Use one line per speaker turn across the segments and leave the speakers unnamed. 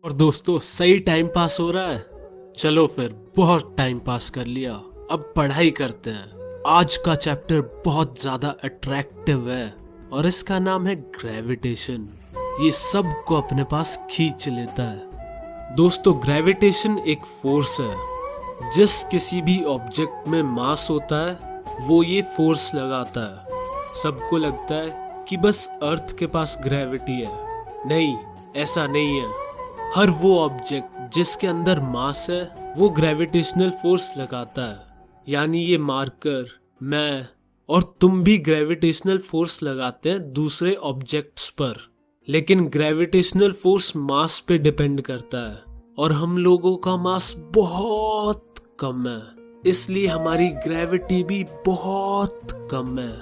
और दोस्तों सही टाइम पास हो रहा है। चलो फिर बहुत टाइम पास कर लिया, अब पढ़ाई करते हैं। आज का चैप्टर बहुत ज्यादा अट्रैक्टिव है और इसका नाम है ग्रेविटेशन। ये सबको अपने पास खींच लेता है। दोस्तों ग्रेविटेशन एक फोर्स है। जिस किसी भी ऑब्जेक्ट में मास होता है वो ये फोर्स लगाता है। सबको लगता है कि बस अर्थ के पास ग्रेविटी है। नहीं, ऐसा नहीं है। हर वो ऑब्जेक्ट जिसके अंदर मास है वो ग्रेविटेशनल फोर्स लगाता है। यानी ये मार्कर, मैं और तुम भी ग्रेविटेशनल फोर्स लगाते हैं दूसरे ऑब्जेक्ट्स पर। लेकिन ग्रेविटेशनल फोर्स मास पे डिपेंड करता है और हम लोगों का मास बहुत कम है, इसलिए हमारी ग्रेविटी भी बहुत कम है।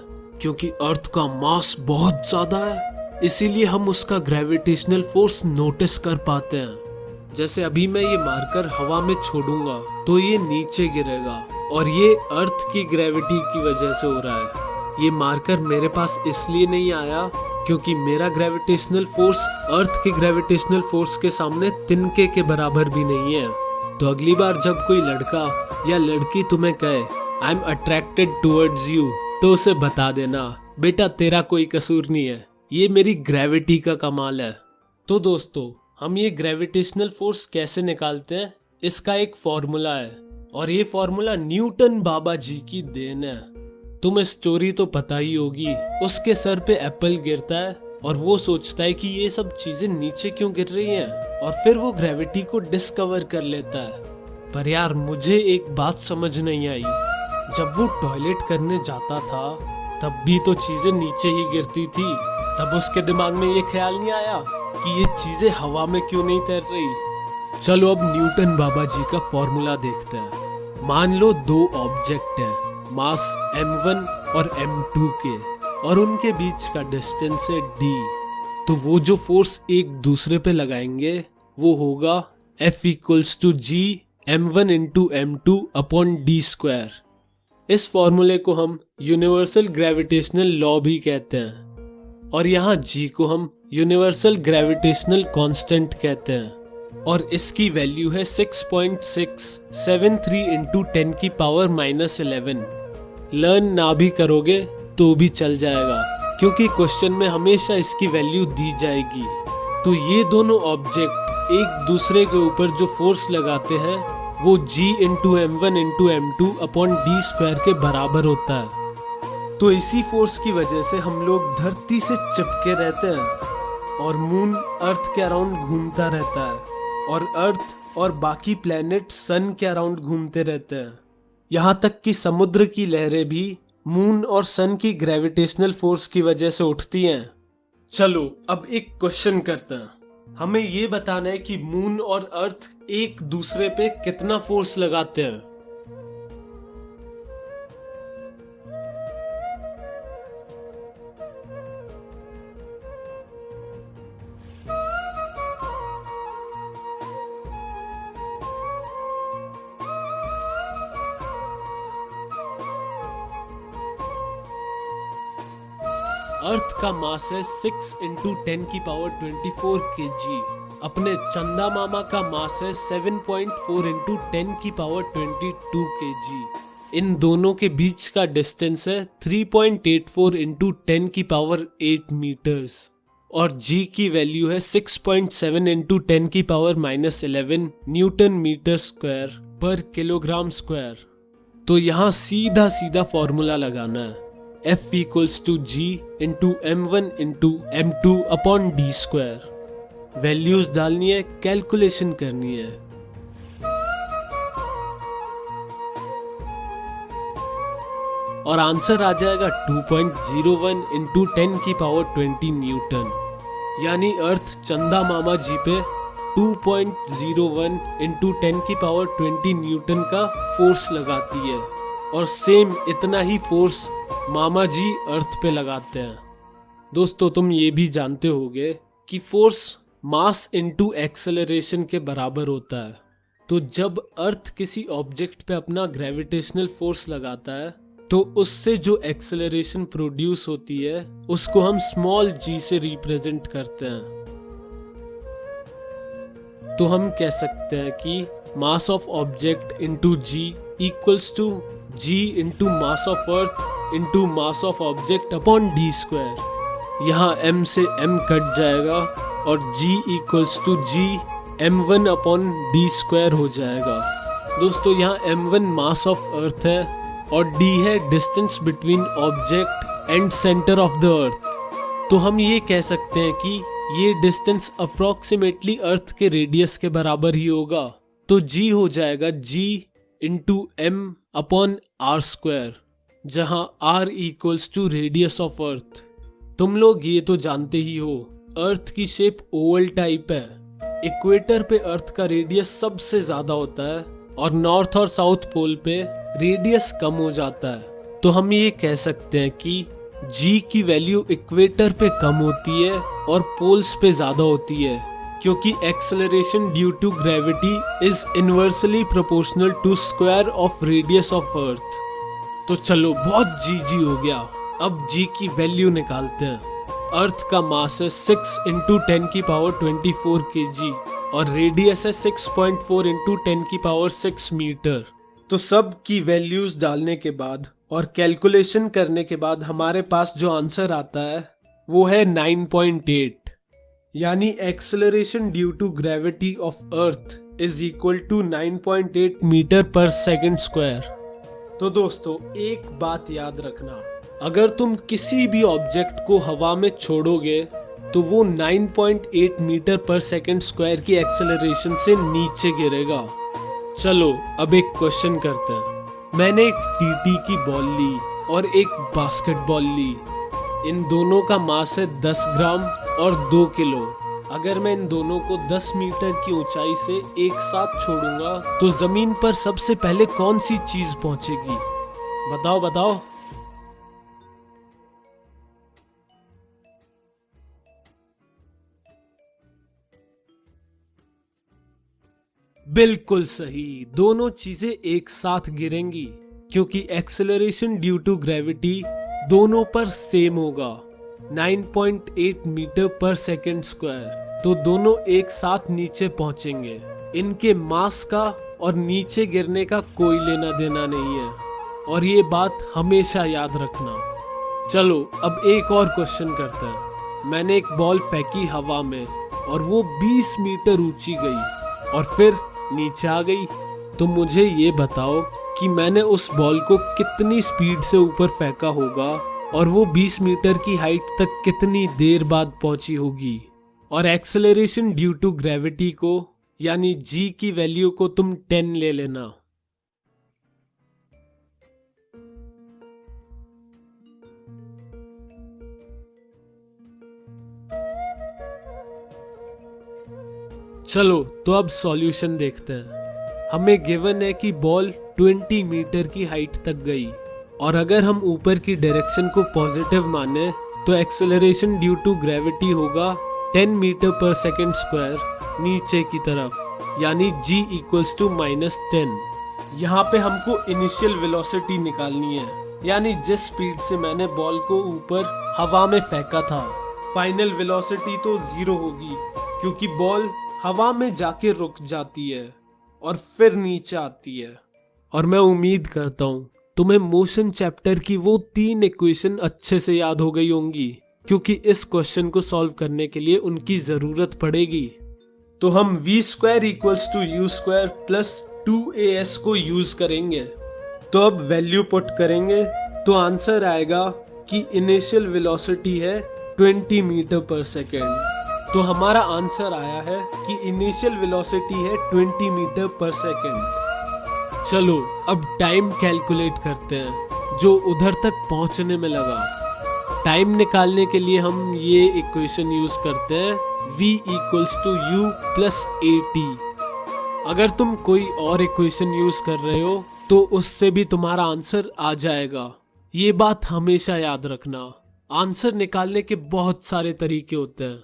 क्योंकि अर्थ का मास बहुत ज्यादा है इसीलिए हम उसका ग्रेविटेशनल फोर्स नोटिस कर पाते हैं। जैसे अभी मैं ये मार्कर हवा में छोड़ूंगा तो ये नीचे गिरेगा और ये अर्थ की ग्रेविटी की वजह से हो रहा है। ये मार्कर मेरे पास इसलिए नहीं आया क्योंकि मेरा ग्रेविटेशनल फोर्स अर्थ के ग्रेविटेशनल फोर्स के सामने तिनके के बराबर भी नहीं है। तो अगली बार जब कोई लड़का या लड़की तुम्हें कहे I am attracted towards you, तो उसे बता देना बेटा तेरा कोई कसूर नहीं है, ये मेरी ग्रेविटी का कमाल है। तो दोस्तों हम ये ग्रेविटेशनल फोर्स कैसे निकालते हैं, इसका एक फॉर्मूला है और ये फॉर्मूला न्यूटन बाबा जी की देन है। तुम्हें स्टोरी तो पता ही होगी, उसके सर पे एप्पल गिरता है और वो सोचता है कि ये सब चीजें नीचे क्यों गिर रही हैं और फिर वो ग्रेविटी को डिस्कवर कर लेता है। पर यार मुझे एक बात समझ नहीं आई, जब वो टॉयलेट करने जाता था तब भी तो चीजें नीचे ही गिरती थी। तब उसके दिमाग में ये ख्याल नहीं आया कि ये चीजें हवा में क्यों नहीं तैर रही। चलो अब न्यूटन बाबा जी का फॉर्मूला देखते हैं। मान लो दो ऑब्जेक्ट हैं, मास m1 और m2 के, और उनके बीच का डिस्टेंस है d। तो वो जो फोर्स एक दूसरे पे लगाएंगे वो होगा F = G m1 × m2 upon d²। इस फॉर्मूले को हम यूनिवर्सल ग्रेविटेशनल लॉ भी कहते हैं और यहाँ G को हम यूनिवर्सल ग्रेविटेशनल कांस्टेंट कहते हैं और इसकी वैल्यू है 6.673 × 10⁻⁻11। लर्न ना भी करोगे तो भी चल जाएगा क्योंकि क्वेश्चन में हमेशा इसकी वैल्यू दी जाएगी। तो ये दोनों ऑब्जेक्ट एक दूसरे के ऊपर जो फोर्स लगाते हैं वो G × m1 × m2 upon d² के बराबर होता है। तो इसी फोर्स की वजह से हम लोग धरती से चिपके रहते हैं और मून अर्थ के अराउंड घूमता रहता है और अर्थ और बाकी प्लेनेट सन के अराउंड घूमते रहते हैं। यहाँ तक कि समुद्र की लहरें भी मून और सन की ग्रेविटेशनल फोर्स की वजह से उठती हैं। चलो अब एक क्वेश्चन करते हैं। हमें ये बताना है कि मून और अर्थ एक दूसरे पे कितना फोर्स लगाते हैं। अर्थ का मास है 6 × 10⁻24 kg। अपने चंदा मामा का मास है 7.4 × 10⁻22 kg। इन दोनों के बीच का डिस्टेंस है 3.84 × 10⁸ मीटर्स और G की वैल्यू है 6.7 × 10⁻11 न्यूटन मीटर स्क्वायर पर किलोग्राम स्क्वायर। तो यहाँ सीधा सीधा फॉर्मूला लगाना है, F = G × m1 × m2 upon d²। Values डालनी है, कैलकुलेशन करनी है। और आंसर आ जाएगा 2.01 × 10⁻20 न्यूटन। यानी अर्थ चंदा मामा जी पे 2.01 × 10⁻20 न्यूटन का फोर्स लगाती है और सेम इतना ही फोर्स मामा जी अर्थ पे लगाते हैं। दोस्तों तुम ये भी जानते होगे कि फोर्स मास इनटू एक्सेलरेशन के बराबर होता है। तो जब अर्थ किसी ऑब्जेक्ट पे अपना ग्रेविटेशनल फोर्स लगाता है तो उससे जो एक्सेलरेशन प्रोड्यूस होती है उसको हम स्मॉल g से रिप्रेजेंट करते हैं। तो हम कह सकते हैं कि mass of object into g equals to g into mass of earth into mass of object upon d square. यहाँ m से m कट जाएगा और g equals to g m1 upon d square हो जाएगा। दोस्तों यहाँ m1 मास ऑफ अर्थ है और d है distance between object and centre of the earth. तो हम ये कह सकते हैं कि ये डिस्टेंस अप्रोक्सीमेटली अर्थ के रेडियस के बराबर ही होगा। तो g हो जाएगा g into m upon r square, जहाँ r equals to radius of earth. तुम लोग ये तो जानते ही हो, अर्थ की शेप ओवल टाइप है। इक्वेटर पे अर्थ का रेडियस सबसे ज्यादा होता है और नॉर्थ और साउथ पोल पे रेडियस कम हो जाता है। तो हम ये कह सकते हैं कि g की वैल्यू इक्वेटर पे कम होती है और पोल्स पे ज्यादा होती है, क्योंकि acceleration due to gravity is inversely proportional to square of radius of earth. तो चलो बहुत जी हो गया, अब g की वैल्यू निकालते हैं। अर्थ का मास है 6 इंटू 10 की पावर 24 kg और रेडियस है 6.4 इंटू 10 की पावर 6 मीटर। तो सब की वैल्यूज डालने के बाद और कैलकुलेशन करने के बाद हमारे पास जो आंसर आता है वो है 9.8, यानी acceleration due to gravity of earth is equal to 9.8 metre पर सेकंड स्क्वायर। तो दोस्तों एक बात याद रखना, अगर तुम किसी भी ऑब्जेक्ट को हवा में छोड़ोगे तो वो 9.8 मीटर पर सेकंड स्क्वायर की एक्सेलरेशन से नीचे गिरेगा। चलो अब एक क्वेश्चन करते हैं। मैंने एक टीटी की बॉल ली और एक बास्केटबॉल ली। इन दोनों का मास है 10 ग्राम और 2 किलो। अगर मैं इन दोनों को 10 मीटर की ऊंचाई से एक साथ छोड़ूंगा तो जमीन पर सबसे पहले कौन सी चीज पहुंचेगी? बताओ बताओ। बिल्कुल सही, दोनों चीजें एक साथ गिरेंगी, क्योंकि एक्सेलरेशन ड्यू टू ग्रेविटी दोनों पर सेम होगा, 9.8 मीटर पर सेकंड स्क्वायर। तो दोनों एक साथ नीचे पहुंचेंगे। इनके मास का और नीचे गिरने का कोई लेना देना नहीं है, और ये बात हमेशा याद रखना। चलो अब एक और क्वेश्चन करते हैं। मैंने एक बॉल फेंकी हवा में और वो 20 मीटर ऊंची गई और फिर नीचे आ गई। तो मुझे ये बताओ कि मैंने उस बॉल को कितनी स्पीड से ऊपर फेंका होगा और वो 20 मीटर की हाइट तक कितनी देर बाद पहुंची होगी। और एक्सेलरेशन ड्यू टू ग्रेविटी को यानी g की वैल्यू को तुम 10 ले लेना। चलो तो अब सॉल्यूशन देखते हैं। हमें गिवन है कि बॉल 20 मीटर की हाइट तक गई, और अगर हम ऊपर की डायरेक्शन को पॉजिटिव माने तो एक्सेलरेशन ड्यू टू ग्रेविटी होगा 10 मीटर पर सेकंड स्क्वायर नीचे की तरफ, यानी g इक्वल्स टू -10। यहाँ पे हमको इनिशियल वेलोसिटी निकालनी है, यानी जिस स्पीड से मैंने बॉल को ऊपर हवा में फेंका था। फाइनल वेलोसिटी तो 0 होगी, क्योंकि बॉल हवा में जाके रुक जाती है और फिर नीचे आती है। और मैं उम्मीद करता हूँ तुम्हें मोशन चैप्टर की वो 3 इक्वेशन अच्छे से याद हो गई होंगी, क्योंकि इस क्वेश्चन को सॉल्व करने के लिए उनकी जरूरत पड़ेगी। तो हम v² equals to u² plus 2as को यूज करेंगे। तो अब वैल्यू पुट करेंगे तो आंसर आएगा कि इनिशियल वेलोसिटी है 20 मीटर पर सेकेंड। तो हमारा आंसर आया है कि इनिशियल वेलोसिटी है 20 मीटर पर सेकेंड। चलो अब टाइम कैलकुलेट करते हैं जो उधर तक पहुंचने में लगा। टाइम निकालने के लिए हम ये इक्वेशन यूज करते हैं v equals to u plus at। अगर तुम कोई और इक्वेशन यूज कर रहे हो तो उससे भी तुम्हारा आंसर आ जाएगा। ये बात हमेशा याद रखना। आंसर निकालने के बहुत सारे तरीके होते हैं,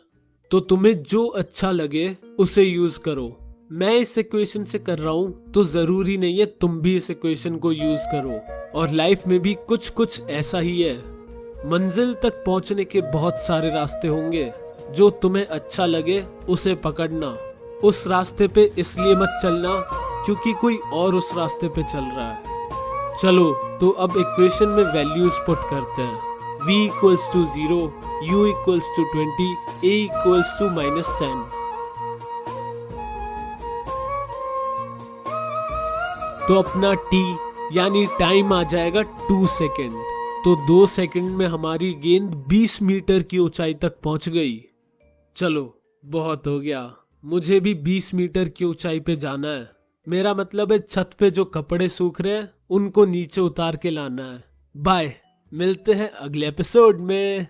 तो तुम्हें जो अच्छा लगे उसे यूज करो। मैं इस इक्वेशन से कर रहा हूँ तो जरूरी नहीं है तुम भी इस इक्वेशन को यूज करो। और लाइफ में भी कुछ कुछ ऐसा ही है। मंजिल तक पहुंचने के बहुत सारे रास्ते होंगे, जो तुम्हें अच्छा लगे उसे पकड़ना। उस रास्ते पे इसलिए मत चलना क्योंकि कोई और उस रास्ते पे चल रहा है। चलो तो अब इक्वेशन में वैल्यूज पुट करते हैं। v equals to 0, u equals to 20, a equals to -10। तो अपना t यानी टाइम आ जाएगा 2 सेकेंड। तो 2 सेकेंड में हमारी गेंद 20 मीटर की ऊंचाई तक पहुंच गई। चलो बहुत हो गया, मुझे भी 20 मीटर की ऊंचाई पे जाना है। मेरा मतलब है छत पे जो कपड़े सूख रहे हैं उनको नीचे उतार के लाना है। बाय, मिलते हैं अगले एपिसोड में।